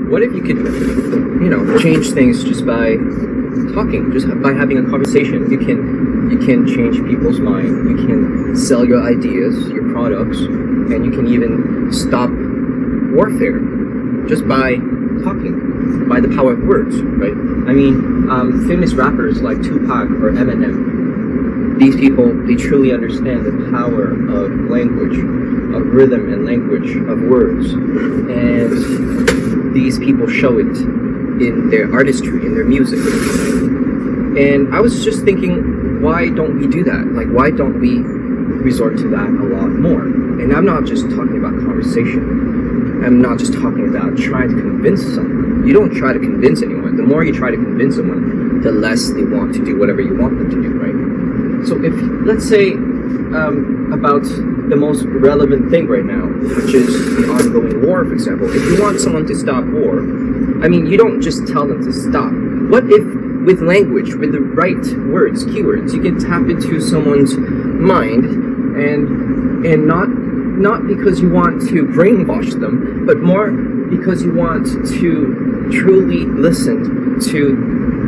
what if you could, change things just by talking, just by having a conversation? You can change people's mind. You can sell your ideas, your products, and you can even stop warfare just by talking, by the power of words, right? I mean, famous rappers like Tupac or Eminem, these people, they truly understand the power of language, of rhythm and language, of words. And these people show it in their artistry, in their music. And I was just thinking, why don't we do that? Like, why don't we resort to that a lot more? And I'm not just talking about conversation. I'm not just talking about trying to convince someone. You don't try to convince anyone. The more you try to convince someone, the less they want to do whatever you want them to do, right? So if, let's say, about the most relevant thing right now, which is the ongoing war, for example. If you want someone to stop war, I mean, you don't just tell them to stop. What if, with language, with the right words, keywords, you can tap into someone's mind and not because you want to brainwash them, but more because you want to truly listen to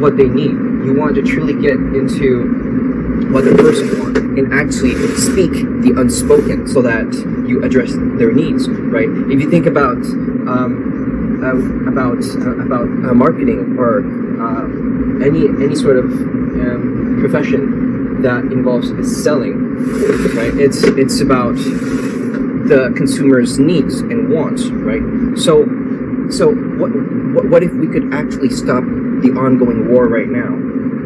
what they need. You want to truly get into what the person wants and actually speak the unspoken so that you address their needs, right? If you think about marketing or any sort of profession that involves selling, right? It's about the consumer's needs and wants, right? So what if we could actually stop the ongoing war right now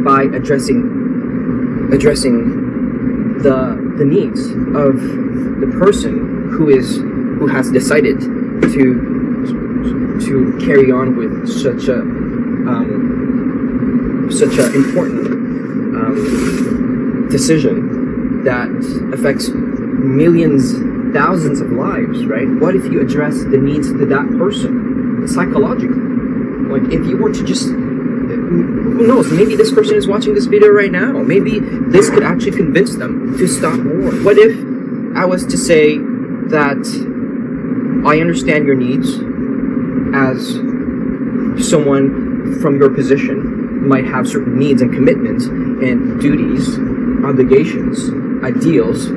by addressing the needs of the person who has decided to carry on with such a important decision that affects millions, thousands of lives, right? What if you address the needs to that person psychologically? Like, if you were to just, who knows, maybe this person is watching this video right now. Maybe this could actually convince them to stop war. What if I was to say that I understand your needs as someone from your position might have certain needs and commitments and duties, obligations, ideals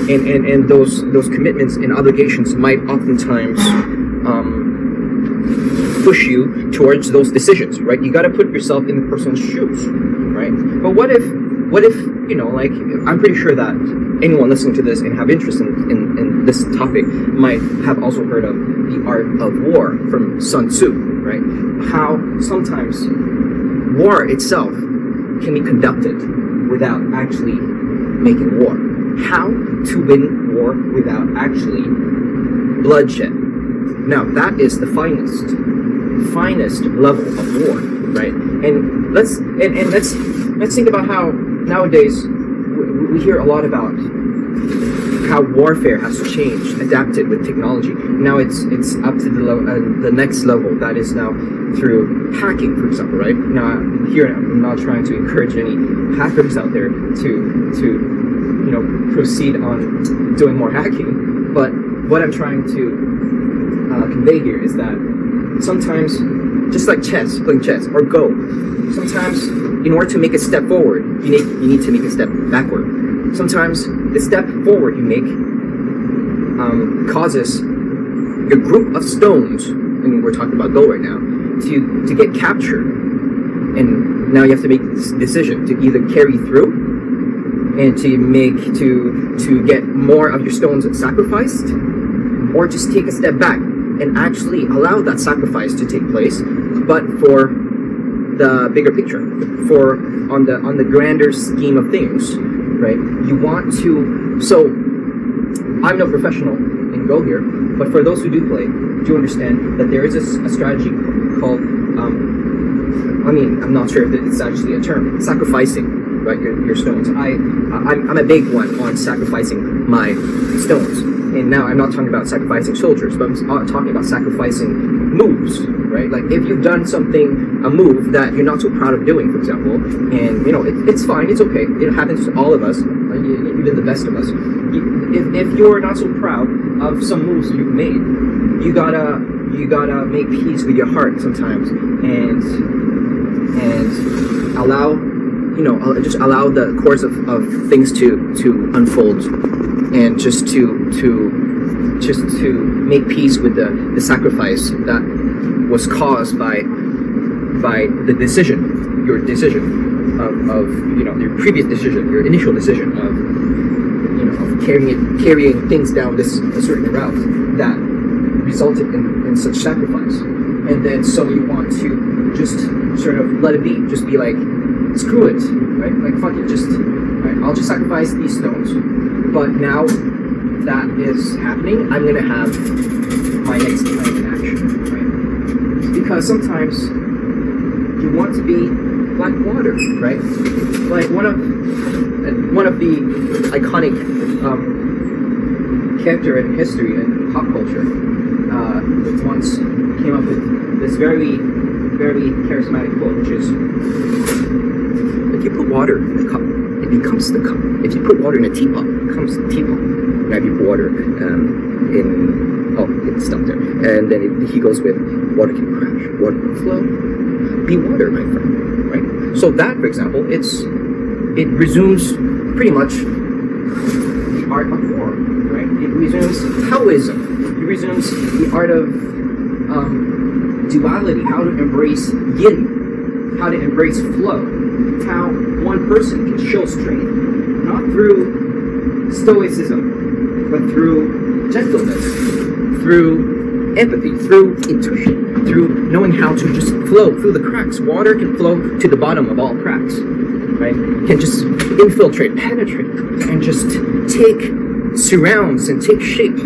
and those commitments and obligations might oftentimes push you towards those decisions, right? You got to put yourself in the person's shoes, right? But what if like, I'm pretty sure that anyone listening to this and have interest in this topic might have also heard of the art of war from Sun Tzu, right? How sometimes war itself can be conducted without actually making war. How to win war without actually bloodshed. Now that is the finest level of war, right? And let's think about how nowadays we hear a lot about how warfare has changed, adapted with technology. Now it's up to the next level, that is now through hacking, for example, right? Now here I'm not trying to encourage any hackers out there to proceed on doing more hacking, but what I'm trying to convey here is that sometimes, just like playing chess or Go, sometimes in order to make a step forward, you need to make a step backward. Sometimes the step forward you make causes a group of stones, and we're talking about Go right now, to get captured. And now you have to make this decision to either carry through and to get more of your stones sacrificed, or just take a step back and actually allow that sacrifice to take place, but for the bigger picture, for on the grander scheme of things, right? You want to. So I'm no professional in Go here, but for those who do play, do understand that there is a strategy called I'm not sure if it's actually a term, sacrificing, right, your stones. I'm a big one on sacrificing my stones. And now I'm not talking about sacrificing soldiers, but I'm talking about sacrificing moves, right? Like, if you've done a move that you're not so proud of doing, for example, and it's fine, it's okay, it happens to all of us, even the best of us. If you're not so proud of some moves you've made. You gotta make peace with your heart sometimes, and allow, just allow the course of things to unfold, and just to make peace with the sacrifice that was caused by the decision, your decision of your previous decision, your initial decision of carrying things down a certain route that resulted in such sacrifice. And then so you want to just sort of let it be, just be like, screw it, right? Like, fuck it, right? I'll just sacrifice these stones. But now that is happening, I'm gonna have my next plan in action, right? Because sometimes you want to be like water, right? Like one of the iconic character in history and pop culture once came up with this very, very charismatic quote, which is, if you put water in a cup, it becomes the cup. If you put water in a teapot, it becomes the teapot. Now if you put water it stopped there. And then he goes with, water can crash, water can flow. Be water, my friend, right? So that, for example, it resumes pretty much the art of war, right? It resumes Taoism. It resumes the art of duality, how to embrace yin, how to embrace flow, how one person can show strength, not through stoicism, but through gentleness, through empathy, through intuition, through knowing how to just flow through the cracks. Water can flow to the bottom of all cracks, right? Can just infiltrate, penetrate, and just surrounds and take shape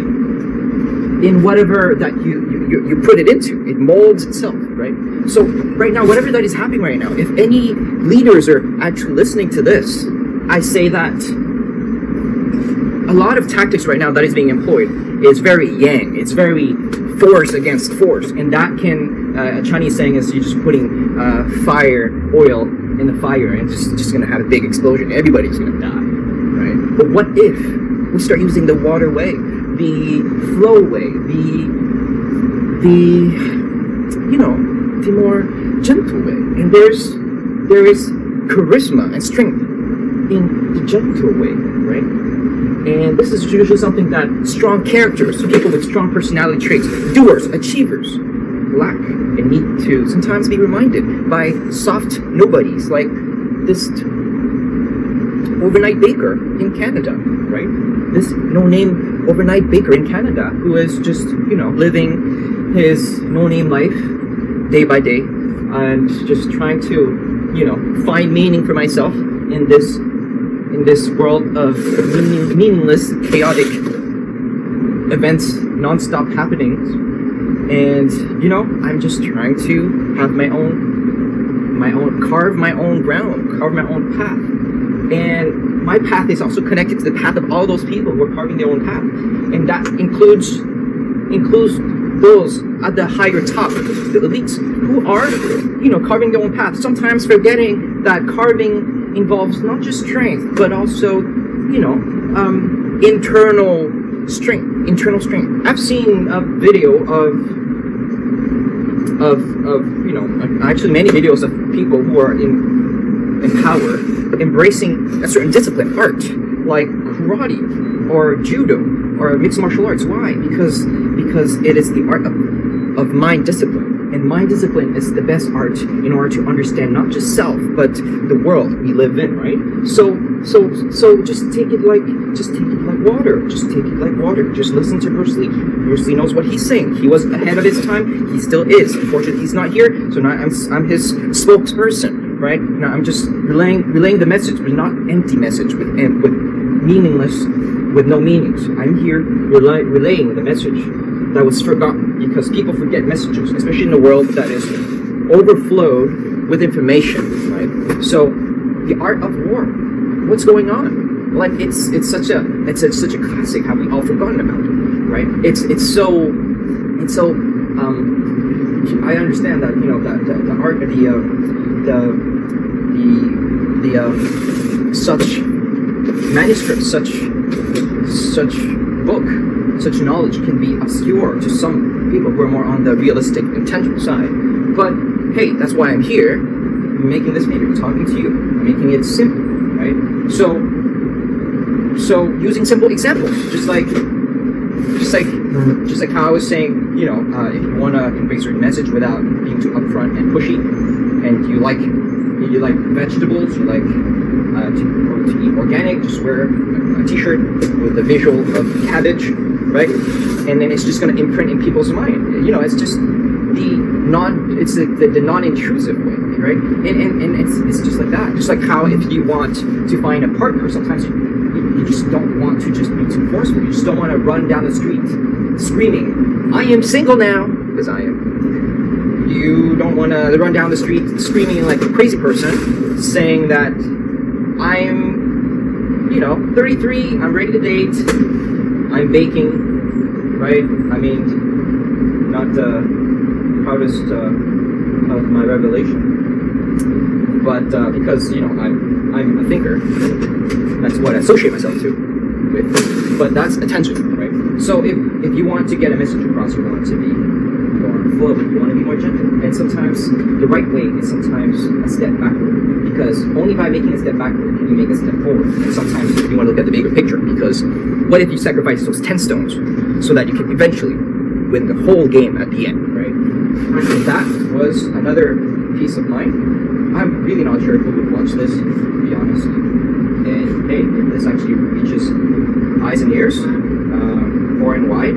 in whatever that you put it into. It molds itself, right? So right now, whatever that is happening right now, if any leaders are actually listening to this, I say that a lot of tactics right now that is being employed is very yang. It's very force against force, and that can a Chinese saying is you're just putting oil in the fire, and it's just gonna have a big explosion. Everybody's gonna die, right? But what if we start using the water way, the flow way, the more gentle way? And there is charisma and strength in the gentle way, right? And this is usually something that strong characters, people with strong personality traits, doers, achievers, lack and need to sometimes be reminded by soft nobodies like this overnight baker in Canada, right? This no-name overnight baker in Canada who is just, living his no-name life day by day and just trying to, find meaning for myself in this world of meaningless, chaotic events, non-stop happenings. And, I'm just trying to have carve my own ground, carve my own path. And my path is also connected to the path of all those people who are carving their own path. And that includes those at the higher top, the elites, who are, carving their own path. Sometimes forgetting that carving involves not just strength, but also, internal strength. I've seen a video of actually many videos of people who are in power embracing a certain discipline, art, like karate or judo or mixed martial arts. Why? Because it is the art of mind discipline. And mind discipline is the best art in order to understand not just self, but the world we live in, right? So just take it like water. Just take it like water. Just listen to Bruce Lee. Bruce Lee knows what he's saying. He was ahead of his time. He still is. Unfortunately, he's not here. So now I'm his spokesperson, right? Now I'm just relaying the message, but not empty message with meaningless, with no meanings. I'm here relaying the message that was forgotten, because people forget messages, especially in a world that is overflowed with information, right? So the art of war, what's going on? Like it's such a classic. Have we all forgotten about it, right? It's so I understand that the art of such manuscript, such book, such knowledge can be obscure to some people who are more on the realistic and tangible side. But hey, that's why I'm here. I'm making this video, talking to you. I'm making it simple, right? So using simple examples, just like how I was saying, if you want to convey a certain message without being too upfront and pushy, and you like vegetables, you like to eat organic, just wear a t-shirt with a visual of cabbage, right? And then it's just going to imprint in people's mind. It's just the non-intrusive way, right? And it's just like that. Just like how if you want to find a partner, sometimes you just don't want to just be too forceful. You just don't want to run down the street screaming, "I am single now," because I am. You don't want to run down the street screaming like a crazy person, saying that I'm, 33, I'm ready to date, I'm baking, right? I mean, not the proudest of my revelation, but because I'm a thinker, that's what I associate myself with. But that's attention, right? So if you want to get a message across, you want to be more fluid, you want to be more gentle, and sometimes the right way is sometimes a step backward, because only by making a step backward can you make a step forward. And sometimes you want to look at the bigger picture, because what if you sacrifice those 10 stones so that you can eventually win the whole game at the end, right? And that was another piece of mine. I'm really not sure who would watch this, to be honest. And hey, if this actually reaches eyes and ears, far and wide,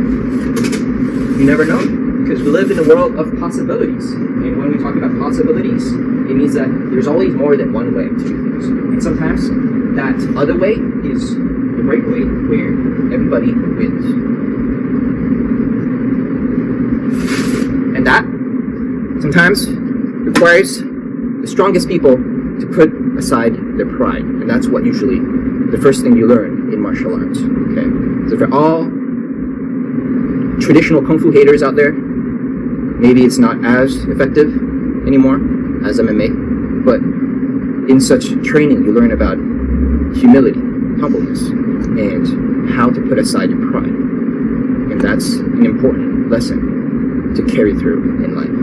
you never know. Because we live in a world of possibilities. And when we talk about possibilities, it means that there's always more than one way to do things. And sometimes that other way is the right way, where everybody wins. And that sometimes requires the strongest people to put aside their pride. And that's what usually the first thing you learn in martial arts. Okay? So for all traditional kung fu haters out there, maybe it's not as effective anymore as MMA, but in such training you learn about humility, humbleness, and how to put aside your pride. And that's an important lesson to carry through in life.